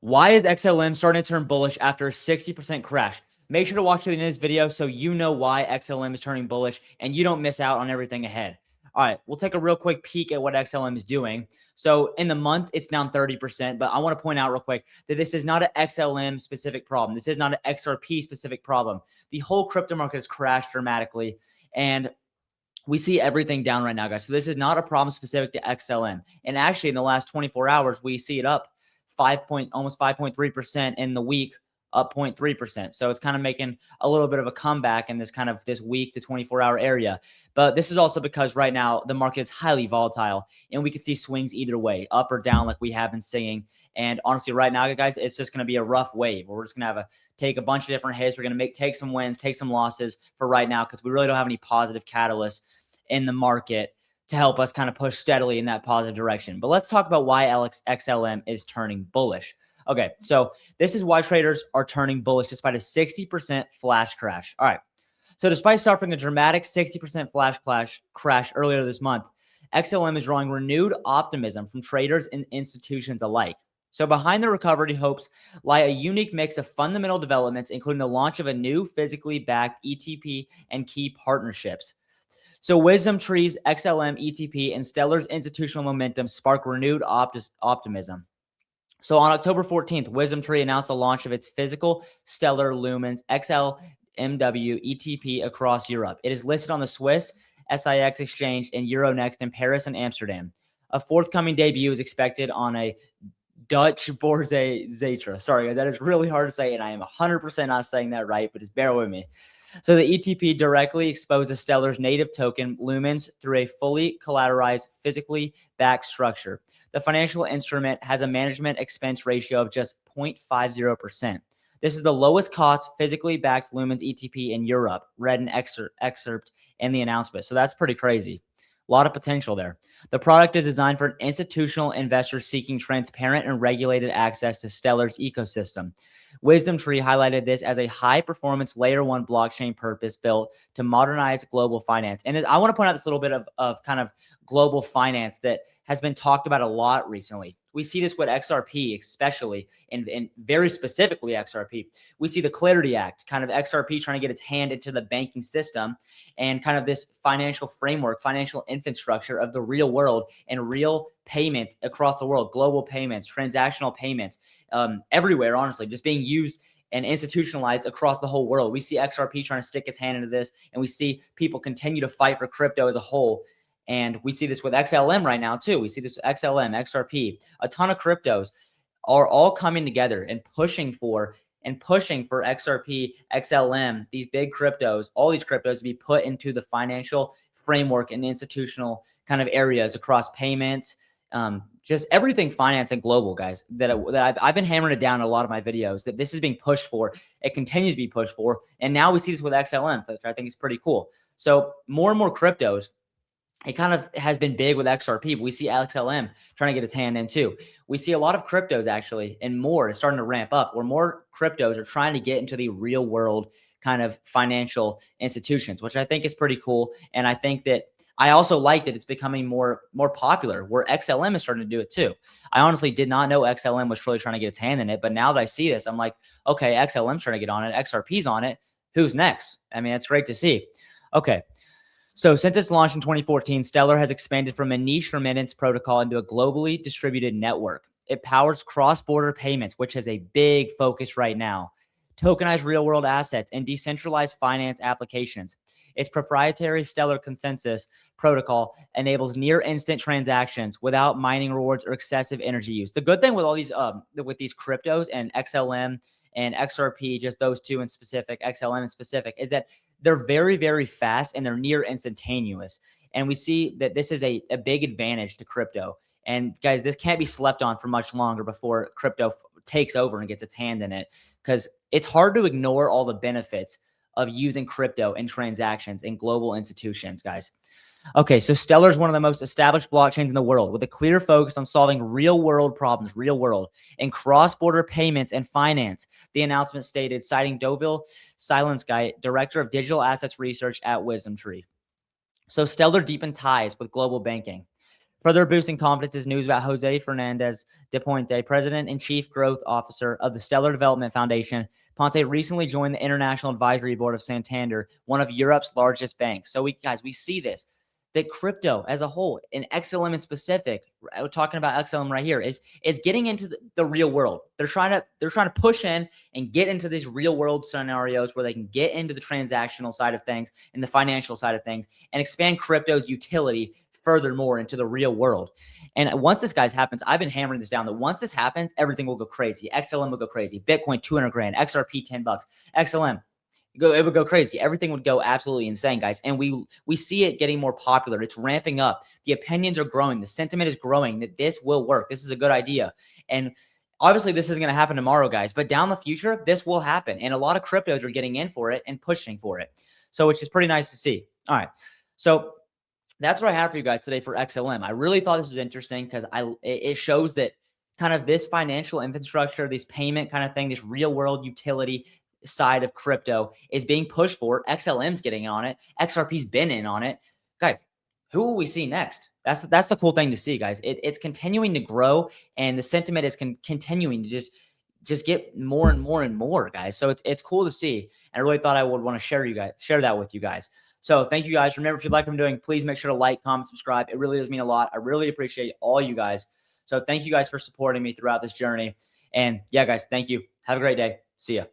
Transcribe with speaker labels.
Speaker 1: Why is XLM starting to turn bullish after a 60% crash? Make sure to watch the end of this video so you know why XLM is turning bullish and you don't miss out on everything ahead. All right, we'll take a real quick peek at what XLM is doing. So in the month, it's down 30%, but I want to point out real quick that this is not an XLM specific problem. This is not an XRP specific problem. The whole crypto market has crashed dramatically, and we see everything down right now, guys. So this is not a problem specific to XLM. And actually, in the last 24 hours, we see it up almost 5.3% in the week, up 0.3%. So it's kind of making a little bit of a comeback in this week to 24-hour area. But this is also because right now the market is highly volatile, and we could see swings either way, up or down, like we have been seeing. And honestly, right now, guys, it's just going to be a rough wave. We're just going to take a bunch of different hits. We're going to take some wins, take some losses for right now, because we really don't have any positive catalysts in the market to help us kind of push steadily in that positive direction. But let's talk about why XLM is turning bullish. Okay, so this is why traders are turning bullish despite a 60% flash crash. All right, so despite suffering a dramatic 60% flash crash earlier this month, XLM is drawing renewed optimism from traders and institutions alike. So behind the recovery hopes lie a unique mix of fundamental developments, including the launch of a new physically backed ETP and key partnerships. So Wisdom Tree's XLM ETP and Stellar's institutional momentum spark renewed optimism. So on October 14th, Wisdom Tree announced the launch of its physical Stellar Lumens XLMW ETP across Europe. It is listed on the Swiss SIX exchange in Euronext in Paris and Amsterdam. A forthcoming debut is expected on a Dutch Börse Zatra. Sorry, guys, that is really hard to say, and I am 100% not saying that right, but just bear with me. So the ETP directly exposes Stellar's native token, Lumens, through a fully collateralized, physically backed structure. The financial instrument has a management expense ratio of just 0.50%. This is the lowest cost physically backed Lumens ETP in Europe, read an excerpt in the announcement. So that's pretty crazy. A lot of potential there. The product is designed for an institutional investor seeking transparent and regulated access to Stellar's ecosystem. Wisdom Tree highlighted this as a high-performance Layer 1 blockchain purpose-built to modernize global finance. And I want to point out this little bit of kind of global finance that has been talked about a lot recently. We see this with XRP, especially, and very specifically XRP. We see the Clarity Act, kind of XRP trying to get its hand into the banking system and kind of this financial framework, financial infrastructure of the real world and real payments across the world, global payments, transactional payments, everywhere, honestly, just being used and institutionalized across the whole world. We see XRP trying to stick its hand into this, and we see people continue to fight for crypto as a whole. And we see this with XLM right now, too. We see this with XLM, XRP. A ton of cryptos are all coming together and pushing for XRP, XLM, these big cryptos, all these cryptos to be put into the financial framework and institutional kind of areas across payments, just everything finance and global, guys, that I've been hammering it down in a lot of my videos, that this is being pushed for. It continues to be pushed for. And now we see this with XLM, which I think is pretty cool. So more and more cryptos. It kind of has been big with XRP, but we see XLM trying to get its hand in too. We see a lot of cryptos actually, and more is starting to ramp up, where more cryptos are trying to get into the real world kind of financial institutions, which I think is pretty cool. And I think that I also like that it's becoming more popular, where XLM is starting to do it too. I honestly did not know XLM was really trying to get its hand in it, but now that I see this, I'm like, okay, XLM's trying to get on it, XRP's on it. Who's next? I mean, it's great to see. Okay. So since its launch in 2014, Stellar has expanded from a niche remittance protocol into a globally distributed network. It powers cross-border payments, which is a big focus right now, tokenized real-world assets, and decentralized finance applications. Its proprietary Stellar consensus protocol enables near-instant transactions without mining rewards or excessive energy use. The good thing with all these cryptos and XLM and XRP, just those two in specific, XLM in specific, is that they're very, very fast and they're near instantaneous. And we see that this is a big advantage to crypto. And guys, this can't be slept on for much longer before crypto takes over and gets its hand in it, because it's hard to ignore all the benefits of using crypto in transactions in global institutions, guys. Okay, so Stellar is one of the most established blockchains in the world, with a clear focus on solving real-world problems, in cross-border payments and finance, the announcement stated, citing Dovil Silenskite, Director of Digital Assets Research at Wisdom Tree. So Stellar deepened ties with global banking. Further boosting confidence is news about Jose Fernandez de Puente, President and Chief Growth Officer of the Stellar Development Foundation. Ponte recently joined the International Advisory Board of Santander, one of Europe's largest banks. So we see this, that crypto as a whole, and XLM in specific, we're talking about XLM right here, is getting into the real world. They're trying to push in and get into these real world scenarios where they can get into the transactional side of things and the financial side of things and expand crypto's utility furthermore into the real world. And once this guys happens, I've been hammering this down, that once this happens, everything will go crazy. XLM will go crazy. Bitcoin, 200 grand. XRP, 10 bucks. XLM, it would go crazy. Everything would go absolutely insane, guys. And we see it getting more popular. It's ramping up. The opinions are growing. The sentiment is growing that this will work. This is a good idea. And obviously this isn't going to happen tomorrow, guys, but down the future, this will happen. And a lot of cryptos are getting in for it and pushing for it. So, which is pretty nice to see. All right. So that's what I have for you guys today for XLM. I really thought this was interesting because it shows that kind of this financial infrastructure, this payment kind of thing, this real world utility side of crypto is being pushed for. XLM's getting on it. XRP's been in on it. Guys, who will we see next? That's the cool thing to see, guys. It's continuing to grow, and the sentiment is continuing to just get more and more and more, guys. So it's cool to see. And I really thought I would want to share that with you guys. So thank you guys. Remember, if you like what I'm doing, please make sure to like, comment, subscribe. It really does mean a lot. I really appreciate all you guys. So thank you guys for supporting me throughout this journey. And yeah, guys, thank you. Have a great day. See ya.